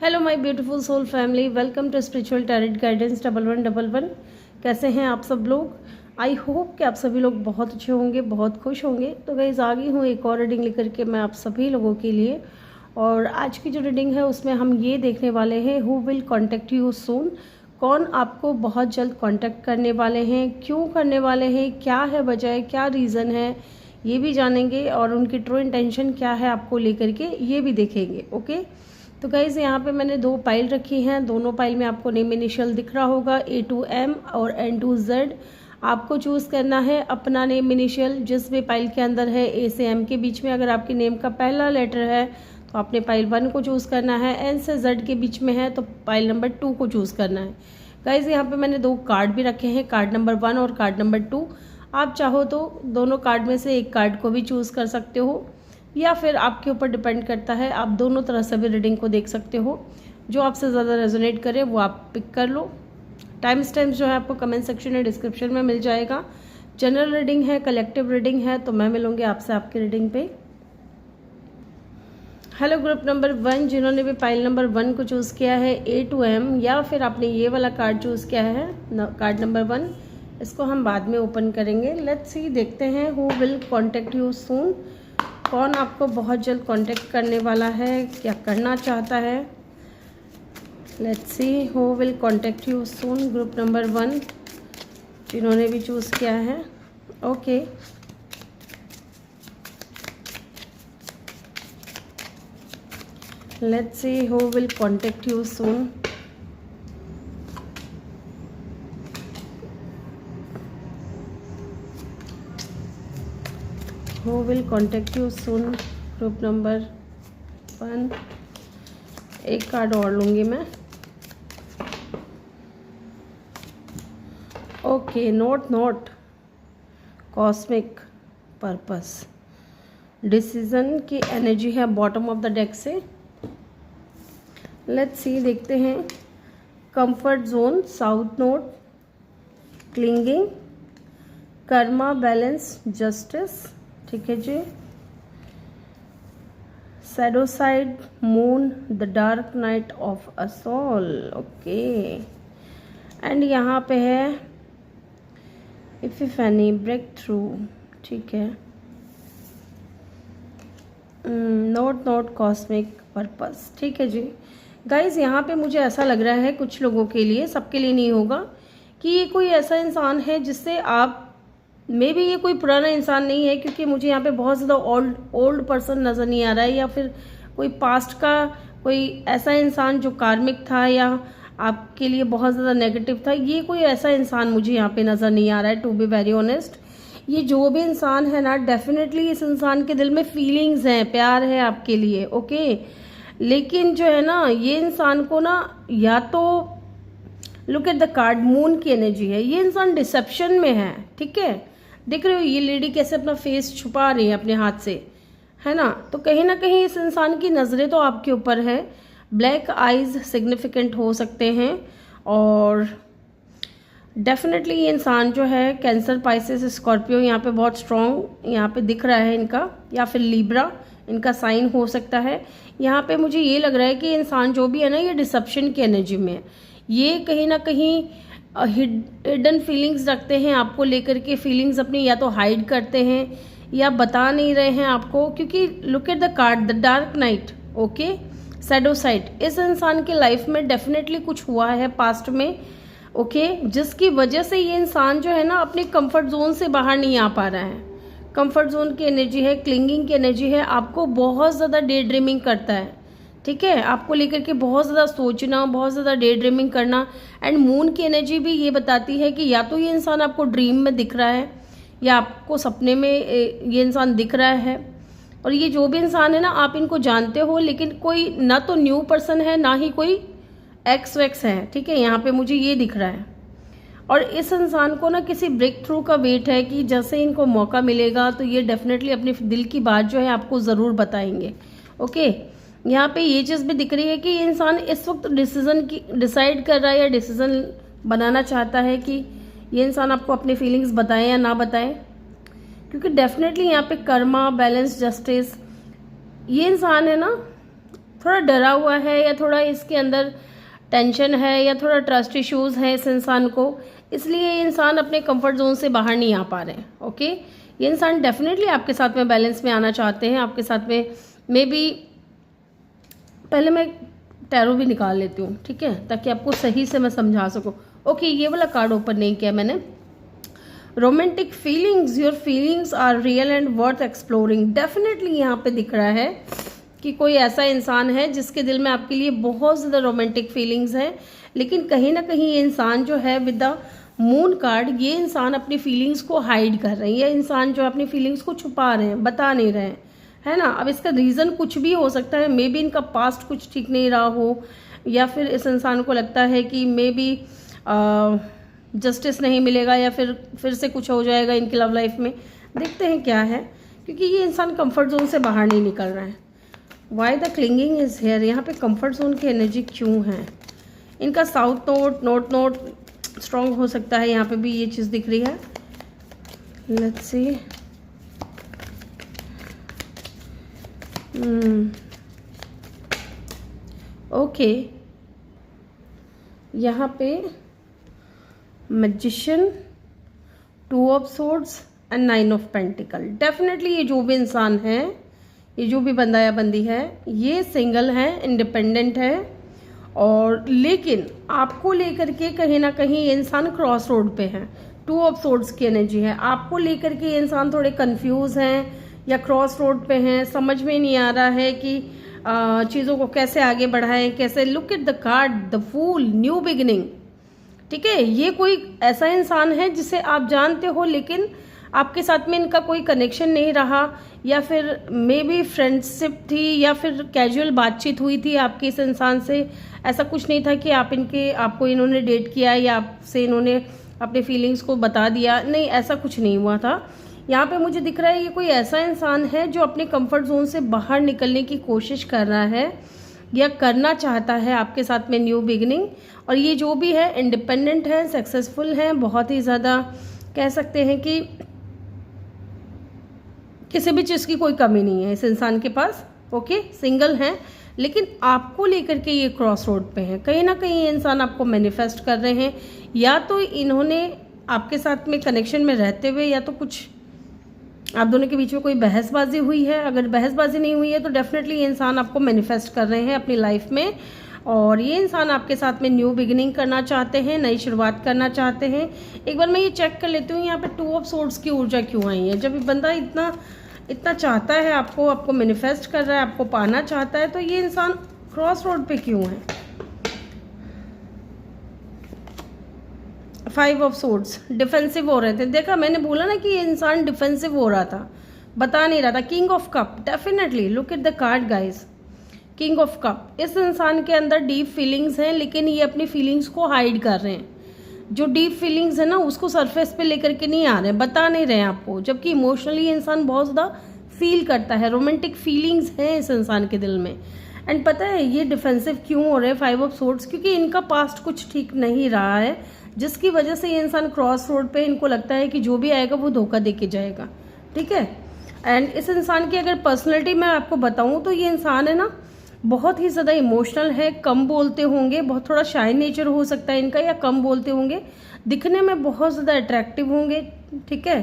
Hello my beautiful soul family, welcome to spiritual tarot guidance 1111। कैसे हैं आप सब लोग? आई होप कि आप सभी लोग बहुत अच्छे होंगे, बहुत खुश होंगे। तो गाइस आ गई हूँ एक और रीडिंग लेकर के मैं आप सभी लोगों के लिए। और आज की जो रीडिंग है उसमें हम ये देखने वाले हैं, who will contact you soon. कौन आपको बहुत जल्द कॉन्टेक्ट करने वाले हैं, क्यों करने वाले हैं, क्या है वजह, क्या रीज़न है, ये भी जानेंगे। और उनकी ट्रू इंटेंशन क्या है आपको लेकर के, ये भी देखेंगे। ओके, तो गाइज़ यहाँ पे मैंने दो पाइल रखी हैं। दोनों पाइल में आपको नेम इनिशियल दिख रहा होगा, A to M और N to Z। आपको चूज़ करना है अपना नेम इनिशियल जिस भी पाइल के अंदर है। A से M के बीच में अगर आपके नेम का पहला लेटर है तो आपने पाइल 1 को चूज़ करना है। N से Z के बीच में है तो पाइल नंबर 2 को चूज़ करना है। गाइज़ यहाँ पे मैंने दो कार्ड भी रखे हैं, कार्ड नंबर 1 और कार्ड नंबर 2। आप चाहो तो दोनों कार्ड में से एक कार्ड को भी चूज़ कर सकते हो, या फिर आपके ऊपर डिपेंड करता है। आप दोनों तरह से भी रीडिंग को देख सकते हो। जो आपसे ज़्यादा रेजोनेट करे वो आप पिक कर लो। टाइम स्टैम्प जो है आपको कमेंट सेक्शन या डिस्क्रिप्शन में मिल जाएगा। जनरल रीडिंग है, कलेक्टिव रीडिंग है, तो मैं मिलूंगी आपसे आपकी रीडिंग पे। हेलो ग्रुप नंबर 1, जिन्होंने भी पाइल नंबर 1 को चूज़ किया है, A to M, या फिर आपने ये वाला कार्ड चूज़ किया है कार्ड नंबर 1, इसको हम बाद में ओपन करेंगे। लेट्स सी, देखते हैं who will contact you soon. कौन आपको बहुत जल्द कांटेक्ट करने वाला है, क्या करना चाहता है। Let's see who will contact you soon. Group number 1 जिन्होंने भी चूज़ किया है, okay. Let's see who will contact you soon. Who will contact you soon? Group number 1। एक कार्ड और लूँगी मैं। Okay, note cosmic purpose decision की energy है बॉटम ऑफ द डेक से। लेट्स सी, देखते हैं। Comfort zone, south node, clinging, karma, balance, justice, ठीक है जी। Shadow side, moon, the dark night of a soul, okay. And यहाँ पे है इपिफैनी, ब्रेक थ्रू, ठीक है। नोट कॉस्मिक पर्पस, ठीक है जी। गाइज यहाँ पे मुझे ऐसा लग रहा है कुछ लोगों के लिए, सबके लिए नहीं होगा, कि ये कोई ऐसा इंसान है जिससे आप, मे भी ये कोई पुराना इंसान नहीं है, क्योंकि मुझे यहाँ पे बहुत ज़्यादा ओल्ड पर्सन नज़र नहीं आ रहा है, या फिर कोई पास्ट का कोई ऐसा इंसान जो कार्मिक था या आपके लिए बहुत ज़्यादा नेगेटिव था। ये कोई ऐसा इंसान मुझे यहाँ पे नज़र नहीं आ रहा है, टू बी वेरी ऑनेस्ट। ये जो भी इंसान है ना, डेफिनेटली इस इंसान के दिल में फीलिंग्स हैं, प्यार है आपके लिए, ओके। लेकिन जो है ना, ये इंसान को ना, या तो look at the card, moon की एनर्जी है, ये इंसान डिसेप्शन में है, ठीक है। देख रहे हो ये लेडी कैसे अपना फेस छुपा रही है अपने हाथ से, है ना। तो कहीं ना कहीं इस इंसान की नज़रें तो आपके ऊपर है। ब्लैक आइज सिग्निफिकेंट हो सकते हैं। और डेफिनेटली ये इंसान जो है कैंसर, पाइसेस, स्कॉर्पियो, यहाँ पे बहुत स्ट्रॉन्ग यहाँ पे दिख रहा है इनका, या फिर लिब्रा इनका साइन हो सकता है। यहाँ पे मुझे ये लग रहा है कि इंसान जो भी है ना, ये डिसेप्शन की एनर्जी में है। ये कहीं ना कहीं हिडन फीलिंग्स रखते हैं आपको लेकर के, फीलिंग्स अपनी या तो हाइड करते हैं या बता नहीं रहे हैं आपको, क्योंकि look at the card, the dark night, okay, shadow side. इस इंसान के लाइफ में डेफिनेटली कुछ हुआ है पास्ट में, ओके, जिसकी वजह से ये इंसान जो है ना अपने कंफर्ट जोन से बाहर नहीं आ पा रहा है। कंफर्ट जोन की एनर्जी है, क्लिंगिंग की एनर्जी है, आपको बहुत ज़्यादा डे ड्रीमिंग करता है, ठीक है। आपको लेकर के बहुत ज़्यादा सोचना, बहुत ज़्यादा डे ड्रीमिंग करना। एंड मून की एनर्जी भी ये बताती है कि या तो ये इंसान आपको ड्रीम में दिख रहा है, या आपको सपने में ये इंसान दिख रहा है। और ये जो भी इंसान है ना, आप इनको जानते हो, लेकिन कोई ना तो न्यू पर्सन है, ना ही कोई एक्स वैक्स है, ठीक है। यहाँ पे मुझे ये दिख रहा है। और इस इंसान को ना किसी ब्रेक थ्रू का वेट है, कि जैसे इनको मौका मिलेगा तो ये डेफिनेटली अपने दिल की बात जो है आपको ज़रूर बताएंगे, ओके। यहाँ पे ये चीज़ भी दिख रही है कि ये इंसान इस वक्त डिसाइड कर रहा है या डिसीजन बनाना चाहता है कि ये इंसान आपको अपनी फीलिंग्स बताए या ना बताए, क्योंकि डेफिनेटली यहाँ पे कर्मा, बैलेंस, जस्टिस, ये इंसान है ना, थोड़ा डरा हुआ है या थोड़ा इसके अंदर टेंशन है या थोड़ा ट्रस्ट इश्यूज़ है इस इंसान को, इसलिए ये इंसान अपने कंफर्ट जोन से बाहर नहीं आ पा रहे हैं। ओके, ये इंसान डेफिनेटली आपके साथ में बैलेंस में आना चाहते हैं, आपके साथ में मे बी। पहले मैं टैरो भी निकाल लेती हूँ, ठीक है, ताकि आपको सही से मैं समझा सकूँ। ओके, ये वाला कार्ड ओपन नहीं किया मैंने। Romantic feelings, your feelings are real and worth exploring. Definitely यहाँ पे दिख रहा है कि कोई ऐसा इंसान है जिसके दिल में आपके लिए बहुत ज़्यादा रोमांटिक फीलिंग्स हैं, लेकिन कहीं ना कहीं ये इंसान जो है विद द मून कार्ड, ये इंसान अपनी फीलिंग्स को हाइड कर रहे हैं। ये इंसान जो अपनी फीलिंग्स को छुपा रहे हैं, बता नहीं रहे हैं, है ना। अब इसका रीज़न कुछ भी हो सकता है। मे बी इनका पास्ट कुछ ठीक नहीं रहा हो, या फिर इस इंसान को लगता है कि मे बी जस्टिस नहीं मिलेगा, या फिर से कुछ हो जाएगा इनकी लव लाइफ में। देखते हैं क्या है, क्योंकि ये इंसान कंफर्ट जोन से बाहर नहीं निकल रहा है। Why the clinging is here, यहाँ पे कंफर्ट जोन की एनर्जी क्यों है। इनका साउथ नोट नोट स्ट्रॉन्ग हो सकता है, यहाँ पे भी ये चीज़ दिख रही है। Let's C. ओके, यहाँ पे magician, 2 of swords and 9 of pentacle. Definitely ये जो भी इंसान है, ये जो भी बंदा या बंदी है, ये सिंगल है, इंडिपेंडेंट है, और लेकिन आपको लेकर के कहीं ना कहीं ये इंसान क्रॉस रोड पे है। 2 ऑफ सोर्ड्स की एनर्जी है। आपको लेकर के ये इंसान थोड़े कंफ्यूज हैं या क्रॉस रोड पे हैं, समझ में नहीं आ रहा है कि चीज़ों को कैसे आगे बढ़ाएं, कैसे। Look at the card, the fool, new beginning, ठीक है। ये कोई ऐसा इंसान है जिसे आप जानते हो, लेकिन आपके साथ में इनका कोई कनेक्शन नहीं रहा, या फिर मे बी फ्रेंडशिप थी, या फिर कैजुअल बातचीत हुई थी आपके इस इंसान से। ऐसा कुछ नहीं था कि आपको इन्होंने डेट किया या आपसे इन्होंने अपने फीलिंग्स को बता दिया, नहीं, ऐसा कुछ नहीं हुआ था। यहाँ पे मुझे दिख रहा है ये कोई ऐसा इंसान है जो अपने कंफर्ट जोन से बाहर निकलने की कोशिश कर रहा है या करना चाहता है आपके साथ में न्यू बिगिनिंग। और ये जो भी है इंडिपेंडेंट है, सक्सेसफुल है, बहुत ही ज़्यादा कह सकते हैं कि किसी भी चीज़ की कोई कमी नहीं है इस इंसान के पास। ओके, सिंगल है, लेकिन आपको लेकर के ये क्रॉस रोड पे है। कहीं ना कहीं ये इंसान आपको मैनिफेस्ट कर रहे हैं, या तो इन्होंने आपके साथ में कनेक्शन में रहते हुए, या तो कुछ आप दोनों के बीच में कोई बहसबाजी हुई है। अगर बहसबाजी नहीं हुई है तो डेफिनेटली ये इंसान आपको मैनिफेस्ट कर रहे हैं अपनी लाइफ में, और ये इंसान आपके साथ में न्यू बिगिनिंग करना चाहते हैं, नई शुरुआत करना चाहते हैं। एक बार मैं ये चेक कर लेती हूँ यहाँ पे 2 ऑफ सोर्ड्स की ऊर्जा क्यों आई है। जब ये बंदा इतना चाहता है आपको मैनिफेस्ट कर रहा है, आपको पाना चाहता है, तो ये इंसान क्रॉस रोड पे क्यों है। 5 ऑफ सोर्ड्स, डिफेंसिव हो रहे थे। देखा, मैंने बोला ना कि ये इंसान डिफेंसिव हो रहा था, बता नहीं रहा था। King of cup, definitely look at the card guys, king of cup. इस इंसान के अंदर डीप फीलिंग्स हैं, लेकिन ये अपनी फीलिंग्स को हाइड कर रहे हैं। जो डीप फीलिंग्स है ना, उसको सरफेस पे लेकर के नहीं आ रहे, बता नहीं रहे आपको, जबकि इमोशनली इंसान बहुत ज़्यादा फील करता है। रोमांटिक फीलिंग्स हैं इस इंसान के दिल में। एंड पता है ये डिफेंसिव क्यों हो रहे हैं 5 ऑफ सोर्ड्स, क्योंकि इनका पास्ट कुछ ठीक नहीं रहा है, जिसकी वजह से ये इंसान क्रॉस रोड पे इनको लगता है कि जो भी आएगा वो धोखा दे के जाएगा, ठीक है। एंड इस इंसान की अगर पर्सनैलिटी मैं आपको बताऊं तो ये इंसान है ना, बहुत ही ज़्यादा इमोशनल है, कम बोलते होंगे, बहुत थोड़ा शाय नेचर हो सकता है इनका, या कम बोलते होंगे, दिखने में बहुत ज़्यादा अट्रैक्टिव होंगे, ठीक है।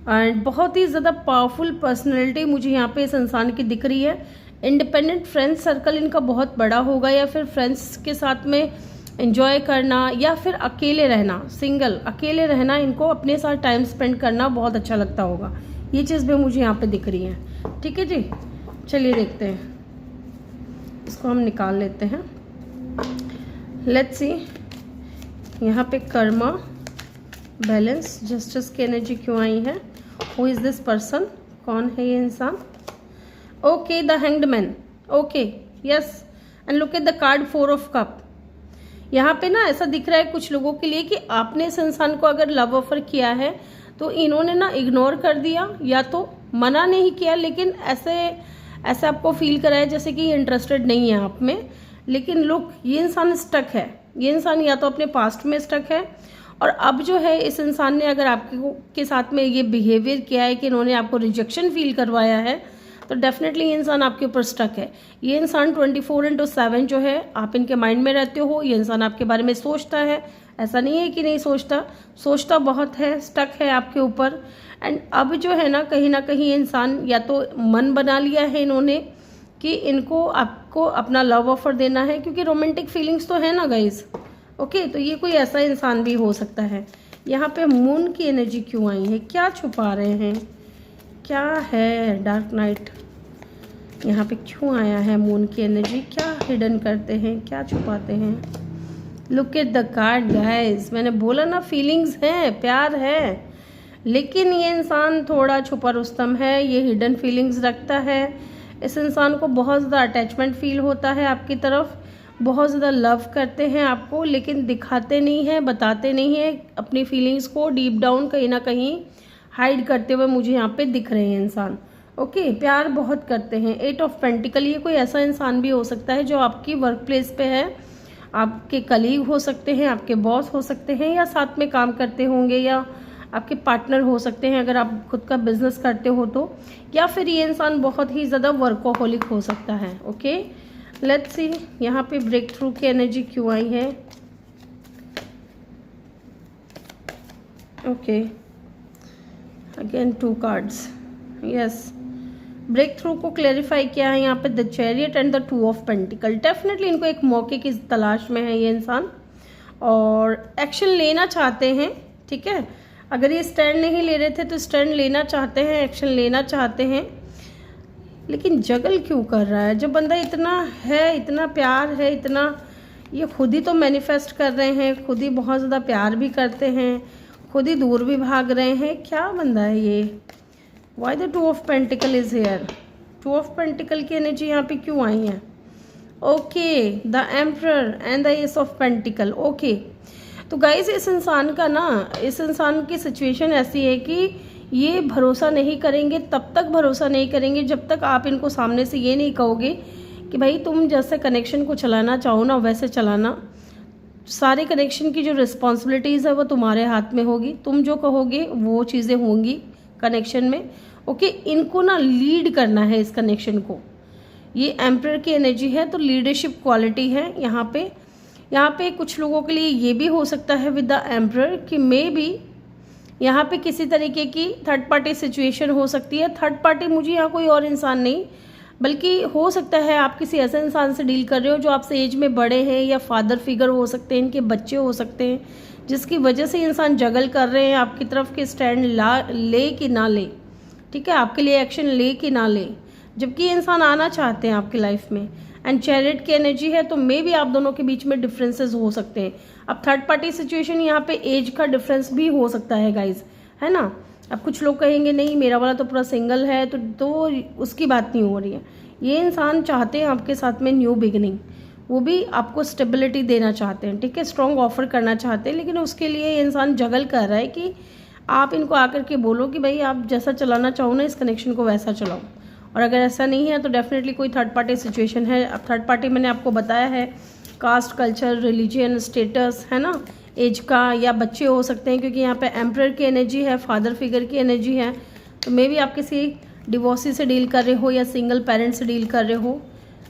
एंड बहुत ही ज़्यादा पावरफुल पर्सनैलिटी मुझे यहाँ पे इस इंसान की दिख रही है। इंडिपेंडेंट फ्रेंड्स सर्कल इनका बहुत बड़ा होगा, या फिर फ्रेंड्स के साथ में एंजॉय करना, या फिर अकेले रहना, सिंगल अकेले रहना, इनको अपने साथ टाइम स्पेंड करना बहुत अच्छा लगता होगा। ये चीज़ भी मुझे यहाँ पे दिख रही है, ठीक है जी। चलिए देखते हैं, इसको हम निकाल लेते हैं। लेट्स सी, यहाँ पे कर्मा, बैलेंस, जस्टिस की एनर्जी क्यों आई है। हु इज़ दिस पर्सन, कौन है ये इंसान। Okay, the hanged man, okay, yes. And look at the card 4 of cup. यहाँ पे ना ऐसा दिख रहा है कुछ लोगों के लिए कि आपने इस इंसान को अगर लव ऑफर किया है तो इन्होंने ना इग्नोर कर दिया, या तो मना नहीं किया, लेकिन ऐसे आपको फील कराया जैसे कि इंटरेस्टेड नहीं है आप में। लेकिन लुक, ये इंसान स्टक है, ये इंसान या तो अपने पास्ट में स्टक है, और अब जो है इस इंसान ने अगर आपके साथ में ये बिहेवियर किया है कि इन्होंने आपको रिजेक्शन फील करवाया है, तो डेफिनेटली ये इंसान आपके ऊपर स्टक है। ये इंसान 24/7 जो है आप इनके माइंड में रहते हो। ये इंसान आपके बारे में सोचता है, ऐसा नहीं है कि नहीं सोचता, सोचता बहुत है, स्टक है आपके ऊपर। एंड अब जो है ना कहीं इंसान या तो मन बना लिया है इन्होंने कि इनको आपको अपना लव ऑफर देना है, क्योंकि रोमांटिक फीलिंग्स तो है ना गाइज। ओके, तो ये कोई ऐसा इंसान भी हो सकता है। यहाँ पे मून की एनर्जी क्यों आई है, क्या छुपा रहे हैं, क्या है डार्क नाइट यहाँ पे क्यों आया है? मून की एनर्जी क्या हिडन करते हैं, क्या छुपाते हैं? Look at the card guys, मैंने बोला ना फीलिंग्स हैं, प्यार है, लेकिन ये इंसान थोड़ा छुपा रुस्तम है, ये हिडन फीलिंग्स रखता है। इस इंसान को बहुत ज़्यादा अटैचमेंट फील होता है आपकी तरफ, बहुत ज़्यादा लव करते हैं आपको, लेकिन दिखाते नहीं हैं, बताते नहीं हैं अपनी फीलिंग्स को, डीप डाउन कहीं ना कहीं हाइड करते हुए मुझे यहाँ पे दिख रहे हैं इंसान। ओके, प्यार बहुत करते हैं। 8 ऑफ पेंटिकल, ये कोई ऐसा इंसान भी हो सकता है जो आपकी वर्क प्लेस पे है, आपके कलीग हो सकते हैं, आपके बॉस हो सकते हैं, या साथ में काम करते होंगे, या आपके पार्टनर हो सकते हैं अगर आप खुद का बिजनेस करते हो तो, या फिर ये इंसान बहुत ही ज़्यादा वर्कोहोलिक हो सकता है। ओके, लेट्स सी यहाँ पे ब्रेक थ्रू की एनर्जी क्यों आई है। Okay, again 2 cards, yes, break through को क्लैरिफाई किया है यहाँ पे the chariot and the 2 of pentacle. Definitely इनको एक मौके की तलाश में है ये इंसान, और एक्शन लेना चाहते हैं। ठीक है, अगर ये स्टैंड नहीं ले रहे थे तो स्टैंड लेना चाहते हैं, एक्शन लेना चाहते हैं, लेकिन जगल क्यों कर रहा है? जब बंदा इतना है, इतना प्यार है, इतना, ये खुद ही तो मैनिफेस्ट कर रहे हैं, खुद ही बहुत ज़्यादा प्यार भी करते हैं, खुद ही दूर भी भाग रहे हैं, क्या बंदा है ये? Why the 2 of pentacle is here? 2 of pentacle की एनर्जी यहाँ पे क्यों आई है? Okay, the emperor and the S of pentacle. Okay, तो गाइस इस इंसान का ना, इस इंसान की सिचुएशन ऐसी है कि ये भरोसा नहीं करेंगे, तब तक भरोसा नहीं करेंगे जब तक आप इनको सामने से ये नहीं कहोगे कि भाई तुम जैसे कनेक्शन को चलाना चाहो ना वैसे चलाना, सारे कनेक्शन की जो रिस्पॉन्सिबिलिटीज़ है वो तुम्हारे हाथ में होगी, तुम जो कहोगे वो चीज़ें होंगी कनेक्शन में। ओके, इनको ना लीड करना है इस कनेक्शन को। ये एम्परर की एनर्जी है, तो लीडरशिप क्वालिटी है यहाँ पे कुछ लोगों के लिए ये भी हो सकता है विद द एम्परर कि मे बी यहाँ पे किसी तरीके की थर्ड पार्टी सिचुएशन हो सकती है। थर्ड पार्टी मुझे यहाँ कोई और इंसान नहीं, बल्कि हो सकता है आप किसी ऐसे इंसान से डील कर रहे हो जो आपसे एज में बड़े हैं, या फादर फिगर हो सकते हैं, इनके बच्चे हो सकते हैं, जिसकी वजह से इंसान जगल कर रहे हैं आपकी तरफ के स्टैंड ले कि ना ले। ठीक है, आपके लिए एक्शन ले कि ना ले, जबकि इंसान आना चाहते हैं आपकी लाइफ में। एंड चैरियट की एनर्जी है, तो मे भी आप दोनों के बीच में डिफरेंसेस हो सकते हैं। अब थर्ड पार्टी सिचुएशन यहाँ पे एज का डिफरेंस भी हो सकता है गाइज, है ना। अब कुछ लोग कहेंगे नहीं मेरा वाला तो पूरा सिंगल है, तो उसकी बात नहीं हो रही है। ये इंसान चाहते हैं आपके साथ में न्यू बिगिनिंग, वो भी आपको स्टेबिलिटी देना चाहते हैं, ठीक है, स्ट्रॉन्ग ऑफर करना चाहते हैं, लेकिन उसके लिए ये इंसान जगल कर रहा है कि आप इनको आकर के बोलो कि भाई आप जैसा चलाना चाहो ना इस कनेक्शन को वैसा चलाओ। और अगर ऐसा नहीं है तो डेफिनेटली कोई थर्ड पार्टी सिचुएशन है। अब थर्ड पार्टी मैंने आपको बताया है कास्ट, कल्चर, रिलीजन, स्टेटस, है ना, एज का, या बच्चे हो सकते हैं, क्योंकि यहाँ पे एम्परर की एनर्जी है, फादर फिगर की एनर्जी है। तो मे बी आप किसी डिवोर्सी से डील कर रहे हो या सिंगल पेरेंट से डील कर रहे हो।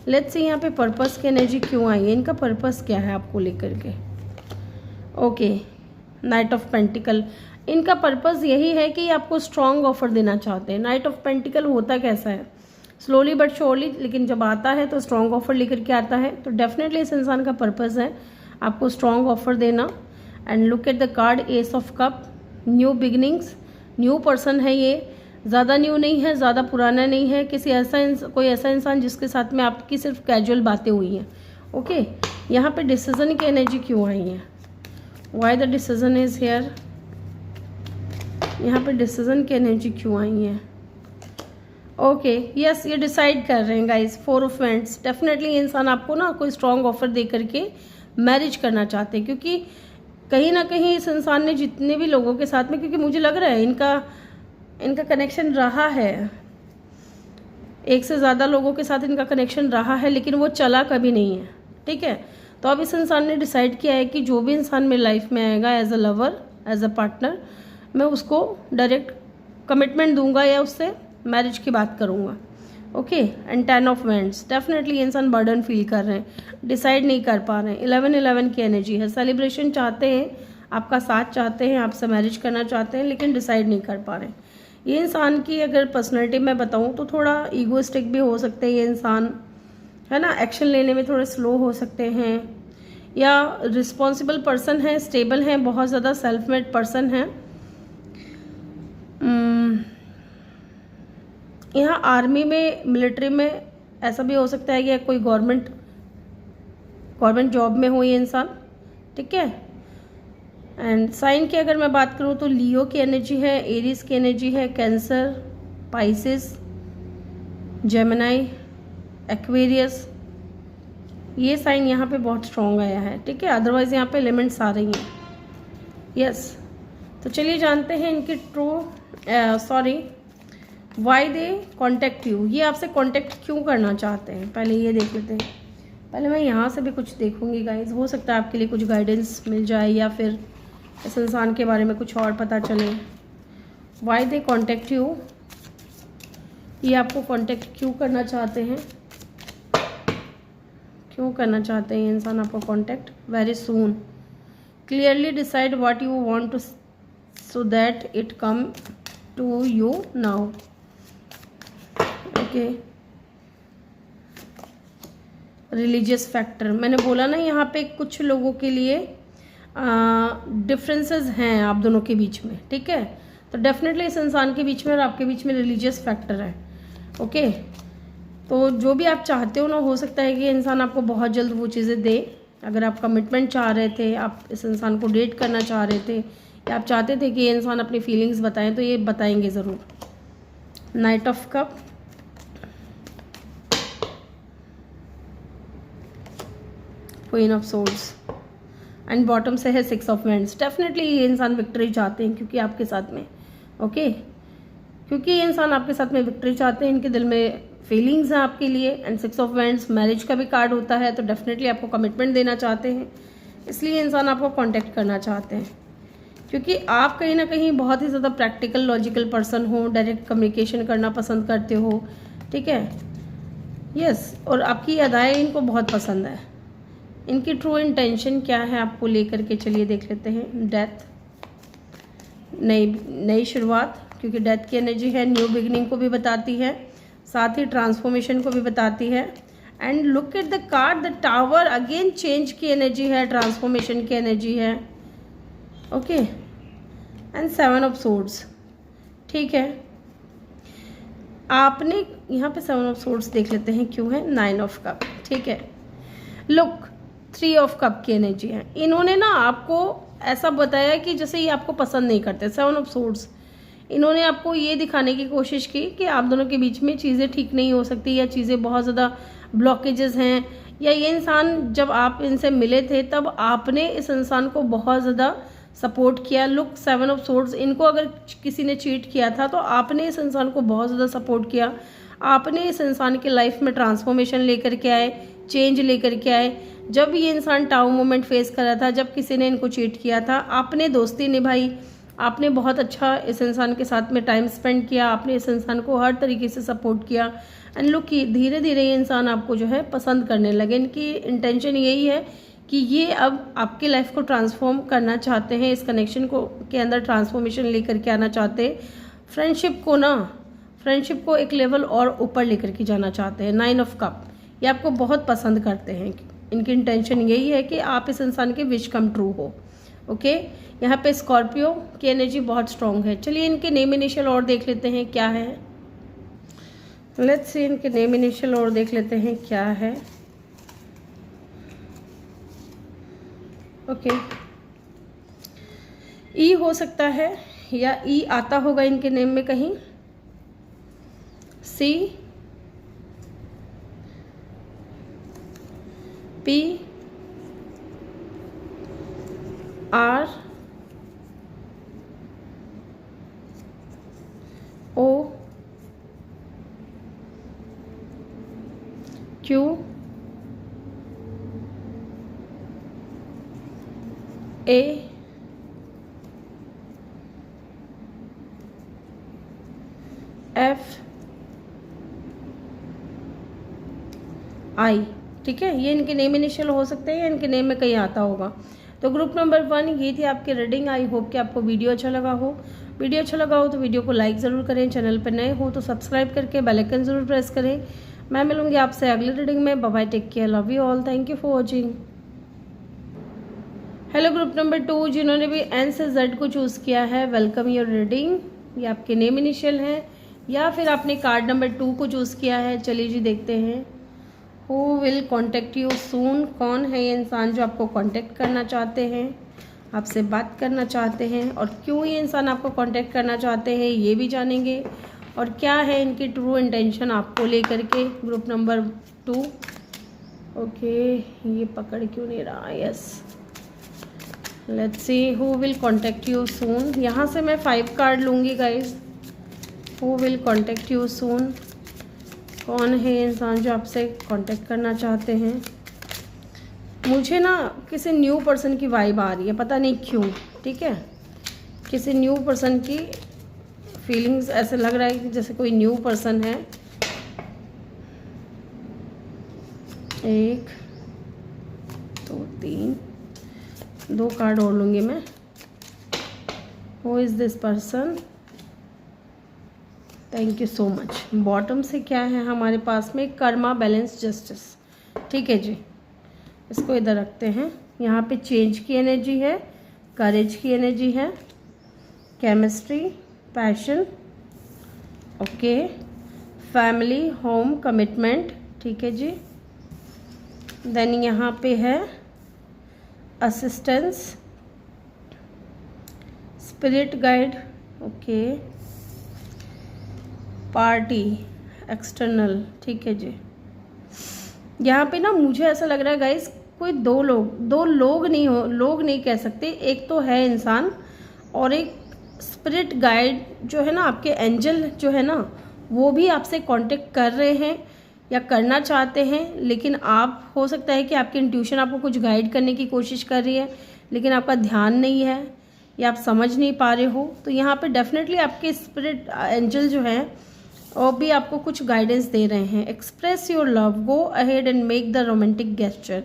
लेट्स सी यहाँ पे पर्पस की एनर्जी क्यों आई है, इनका पर्पस क्या है आपको लेकर के। ओके, नाइट ऑफ पेंटिकल, इनका पर्पस यही है कि आपको स्ट्रॉन्ग ऑफर देना चाहते हैं। नाइट ऑफ पेंटिकल होता कैसा है, स्लोली बट श्योरली, लेकिन जब आता है तो स्ट्रॉन्ग ऑफर लेकर के आता है। तो डेफिनेटली इस इंसान का पर्पस है आपको स्ट्रॉन्ग ऑफर देना। And look at the card S of cup, new beginnings, new person है ये, ज़्यादा न्यू नहीं है, ज़्यादा पुराना नहीं है, कोई ऐसा इंसान जिसके साथ में आपकी सिर्फ कैजुअल बातें हुई हैं। ओके, यहाँ पे डिसीजन की एनर्जी क्यों आई है, why the decision is here, यहाँ पे डिसीजन की एनर्जी क्यों आई है। ओके, यस, ये डिसाइड कर रहे हैं गाइस, 4 ऑफ वांड्स। डेफिनेटली इंसान आपको ना कोई स्ट्रॉन्ग ऑफर दे करके मैरिज करना चाहते हैं, क्योंकि कहीं ना कहीं इस इंसान ने जितने भी लोगों के साथ में, क्योंकि मुझे लग रहा है इनका कनेक्शन रहा है, एक से ज़्यादा लोगों के साथ इनका कनेक्शन रहा है, लेकिन वो चला कभी नहीं है। ठीक है, तो अब इस इंसान ने डिसाइड किया है कि जो भी इंसान मेरी लाइफ में आएगा as a lover, as a partner, मैं उसको डायरेक्ट कमिटमेंट दूंगा या उससे मैरिज की बात करूंगा। Okay. And 10 of wands, definitely ये इंसान बर्डन फील कर रहे हैं, डिसाइड नहीं कर पा रहे हैं। 11 की एनर्जी है, सेलिब्रेशन चाहते हैं, आपका साथ चाहते हैं, आपसे मैरिज करना चाहते हैं, लेकिन डिसाइड नहीं कर पा रहे हैं। ये इंसान की अगर पर्सनैलिटी मैं बताऊँ तो थोड़ा ईगोइस्टिक भी हो सकते हैं ये इंसान, है ना। एक्शन लेने में थोड़े स्लो हो सकते हैं, या रिस्पॉन्सिबल पर्सन है, स्टेबल हैं, बहुत ज़्यादा सेल्फ मेड पर्सन है। यहाँ आर्मी में, मिलिट्री में, ऐसा भी हो सकता है कि कोई गवर्नमेंट जॉब में हो ये इंसान, ठीक है। एंड साइन की अगर मैं बात करूँ तो लियो की एनर्जी है, एरीज की एनर्जी है, कैंसर, पाइसिस, जेमिनाई, एक्वेरियस, ये साइन यहाँ पे बहुत स्ट्रॉन्ग आया है, ठीक है। अदरवाइज यहाँ पे एलिमेंट्स आ रही हैं, यस। तो चलिए जानते हैं इनकी वाई दे कॉन्टेक्ट यू, ये आपसे कॉन्टेक्ट क्यों करना चाहते हैं, पहले ये देख लेते हैं। पहले मैं यहाँ से भी कुछ देखूंगी गाइज, हो सकता है आपके लिए कुछ गाइडेंस मिल जाए या फिर इस इंसान के बारे में कुछ और पता चले। वाई दे कॉन्टेक्ट यू, ये आपको कॉन्टेक्ट क्यों करना चाहते हैं, क्यों करना चाहते हैं ये इंसान आपको contact. Very soon, clearly decide what you want to so that it come to you now, okay. Religious factor, मैंने बोला ना यहाँ पे कुछ लोगों के लिए डिफरेंसेस हैं आप दोनों के बीच में, ठीक है। तो डेफिनेटली इस इंसान के बीच में और आपके बीच में रिलीजियस फैक्टर है, ओके। तो जो भी आप चाहते हो ना, हो सकता है कि इंसान आपको बहुत जल्द वो चीज़ें दे। अगर आप कमिटमेंट चाह रहे थे, आप इस इंसान को डेट करना चाह रहे थे, या आप चाहते थे कि ये इंसान अपनी फीलिंग्स बताएं, तो ये बताएंगे ज़रूर। Night of cup, queen of swords, and bottom से है 6 ऑफ वैंड्स। डेफिनेटली ये इंसान विक्ट्री चाहते हैं क्योंकि आपके साथ में, ओके। क्योंकि ये इंसान आपके साथ में विक्ट्री चाहते हैं, इनके दिल में फीलिंग्स हैं आपके लिए। एंड 6 ऑफ वैंड्स मैरिज का भी कार्ड होता है, तो डेफिनेटली आपको कमिटमेंट देना चाहते हैं, इसलिए इंसान आपको कांटेक्ट करना चाहते हैं। क्योंकि आप कहीं ना कहीं बहुत ही ज़्यादा प्रैक्टिकल, लॉजिकल पर्सन हो, डायरेक्ट कम्युनिकेशन करना पसंद करते हो, ठीक है, यस। और आपकी अदाएँ इनको बहुत पसंद है। इनकी ट्रू इंटेंशन क्या है आपको लेकर के, चलिए देख लेते हैं। डेथ, नई शुरुआत, क्योंकि डेथ की एनर्जी है, न्यू बिगिनिंग को भी बताती है, साथ ही ट्रांसफॉर्मेशन को भी बताती है। And look at the card, the tower, again change की एनर्जी है, ट्रांसफॉर्मेशन की एनर्जी है, ओके। एंड 7 ऑफ सोर्ड्स, ठीक है। आपने यहाँ पे 7 ऑफ सोर्ड्स देख लेते हैं क्यों है। 9 ऑफ कप, ठीक है। लुक, 3 ऑफ कप की एनर्जी है। इन्होंने ना आपको ऐसा बताया कि जैसे ये आपको पसंद नहीं करते। 7 ऑफ सोर्ड्स, इन्होंने आपको ये दिखाने की कोशिश की कि आप दोनों के बीच में चीज़ें ठीक नहीं हो सकती, या चीज़ें बहुत ज़्यादा ब्लॉकेजेस हैं, या ये इंसान जब आप इनसे मिले थे तब आपने इस इंसान को बहुत ज़्यादा सपोर्ट किया। लुक, 7 ऑफ सोर्ड्स, इनको अगर किसी ने चीट किया था तो आपने इस इंसान को बहुत ज़्यादा सपोर्ट किया। आपने इस इंसान की लाइफ में ट्रांसफॉर्मेशन लेकर के आए, चेंज लेकर के आए। जब ये इंसान टाउन मोमेंट फेस कर रहा था, जब किसी ने इनको चीट किया था, आपने दोस्ती निभाई, आपने बहुत अच्छा इस इंसान के साथ में टाइम स्पेंड किया, आपने इस इंसान को हर तरीके से सपोर्ट किया। एंड लुक, धीरे धीरे ये इंसान आपको जो है पसंद करने लगे। इनकी इंटेंशन यही है कि ये अब आपकी लाइफ को ट्रांसफॉर्म करना चाहते हैं, इस कनेक्शन को के अंदर ट्रांसफॉर्मेशन लेकर के आना चाहते हैं। फ्रेंडशिप को एक लेवल और ऊपर लेकर के जाना चाहते हैं। 9 ऑफ कप, ये आपको बहुत पसंद करते हैं। इनकी इंटेंशन यही है कि आप इस इंसान के विश कम ट्रू हो, ओके। यहाँ पे स्कॉर्पियो की एनर्जी बहुत स्ट्रांग है। चलिए इनके नेम इनिशियल और देख लेते हैं क्या है। लेट्स सी, इनके नेम इनिशियल और देख लेते हैं क्या है, ओके। ई हो सकता है, या ई आता होगा इनके नेम में कहीं। C, P, R, O, Q, A, F, I, ठीक है। ये इनके नेम इनिशियल हो सकते हैं या इनके नेम में कहीं आता होगा। तो ग्रुप नंबर 1 ये थी आपकी रीडिंग। आई होप कि आपको वीडियो अच्छा लगा हो। वीडियो अच्छा लगा हो तो वीडियो को लाइक ज़रूर करें, चैनल पर नए हो तो सब्सक्राइब करके बेल आइकन ज़रूर प्रेस करें। मैं मिलूंगी आपसे अगले रीडिंग में। Bye bye, take care, love you all, thank you for watching. Hello group number 2 जिन्होंने भी एन से जेड को चूज़ किया है, वेलकम योर रीडिंग। ये आपके नेम इनिशियल है या फिर आपने कार्ड नंबर 2 को चूज़ किया है। चलिए जी देखते हैं who will contact you soon. कौन है ये इंसान जो आपको कॉन्टेक्ट करना चाहते हैं, आपसे बात करना चाहते हैं, और क्यों ये इंसान आपको कॉन्टेक्ट करना चाहते हैं ये भी जानेंगे। और क्या है इनकी ट्रू इंटेंशन आपको लेकर के। ग्रुप नंबर 2 ओके, ये पकड़ क्यों नहीं रहा। Yes, let's see who will contact you soon. यहाँ से मैं 5 कार्ड लूँगी guys. Who will contact you soon, कौन है इंसान जो आपसे कांटेक्ट करना चाहते हैं। मुझे ना किसी न्यू पर्सन की वाइब आ रही है, पता नहीं क्यों, ठीक है। किसी न्यू पर्सन की फीलिंग्स, ऐसे लग रहा है कि जैसे कोई न्यू पर्सन है। 1 2 3 2 कार्ड और लूँगी मैं। Who is this person, thank you so much. Bottom से क्या है हमारे पास में, कर्मा, बैलेंस, जस्टिस, ठीक है जी। इसको इधर रखते हैं। यहाँ पे चेंज की एनर्जी है, करेज की एनर्जी है, chemistry, passion, okay, family, home, commitment, ठीक है जी। देन यहाँ पे है assistance, spirit guide, okay, party, external, ठीक है जी। यहाँ पे ना मुझे ऐसा लग रहा है गाइस, कोई दो लोग नहीं कह सकते। एक तो है इंसान और एक स्पिरिट गाइड जो है ना, आपके एंजल जो है ना, वो भी आपसे कांटेक्ट कर रहे हैं या करना चाहते हैं। लेकिन आप, हो सकता है कि आपकी इंट्यूशन आपको कुछ गाइड करने की कोशिश कर रही है लेकिन आपका ध्यान नहीं है या आप समझ नहीं पा रहे हो। तो यहाँ पे डेफिनेटली आपके स्पिरिट एंजल जो हैं और भी आपको कुछ गाइडेंस दे रहे हैं। Express your love, go ahead and make the romantic gesture.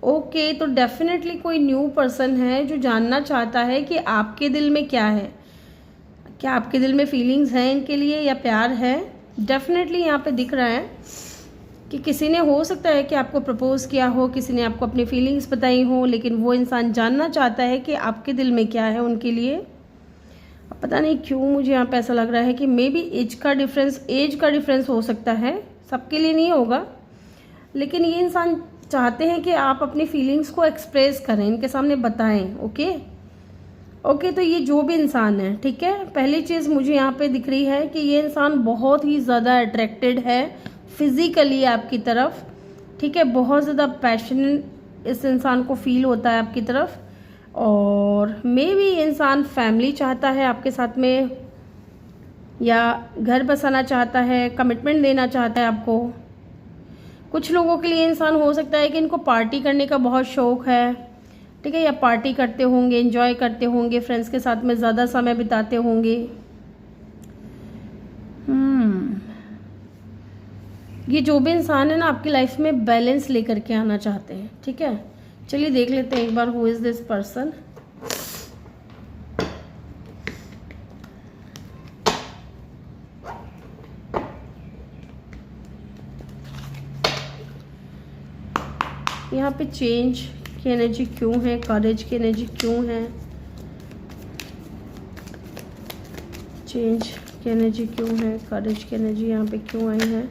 Okay, तो डेफिनेटली कोई न्यू पर्सन है जो जानना चाहता है कि आपके दिल में क्या है, क्या आपके दिल में फीलिंग्स हैं इनके लिए या प्यार है। डेफिनेटली यहाँ पे दिख रहा है कि किसी ने, हो सकता है कि आपको प्रपोज किया हो, किसी ने आपको अपनी फीलिंग्स बताई हो, लेकिन वो इंसान जानना चाहता है कि आपके दिल में क्या है उनके लिए। पता नहीं क्यों मुझे यहाँ पे ऐसा लग रहा है कि मे बी एज का डिफरेंस हो सकता है, सबके लिए नहीं होगा। लेकिन ये इंसान चाहते हैं कि आप अपनी फीलिंग्स को एक्सप्रेस करें, इनके सामने बताएं। ओके, तो ये जो भी इंसान है, ठीक है, पहली चीज़ मुझे यहाँ पे दिख रही है कि ये इंसान बहुत ही ज़्यादा अट्रैक्टेड है फिज़िकली आपकी तरफ, ठीक है। बहुत ज़्यादा पैशन इस इंसान को फील होता है आपकी तरफ। और मे बी इंसान फैमिली चाहता है आपके साथ में, या घर बसाना चाहता है, कमिटमेंट देना चाहता है आपको। कुछ लोगों के लिए इंसान हो सकता है कि इनको पार्टी करने का बहुत शौक है, ठीक है, या पार्टी करते होंगे, एंजॉय करते होंगे, फ्रेंड्स के साथ में ज़्यादा समय बिताते होंगे। ये जो भी इंसान है ना, आपकी लाइफ में बैलेंस लेकर के आना चाहते हैं, ठीक है। चलिए देख लेते हैं एक बार हु इज़ दिस पर्सन। यहाँ पे चेंज की एनर्जी क्यों है, करेज की एनर्जी क्यों है, चेंज की एनर्जी क्यों है, करेज की एनर्जी यहाँ पे क्यों आई है।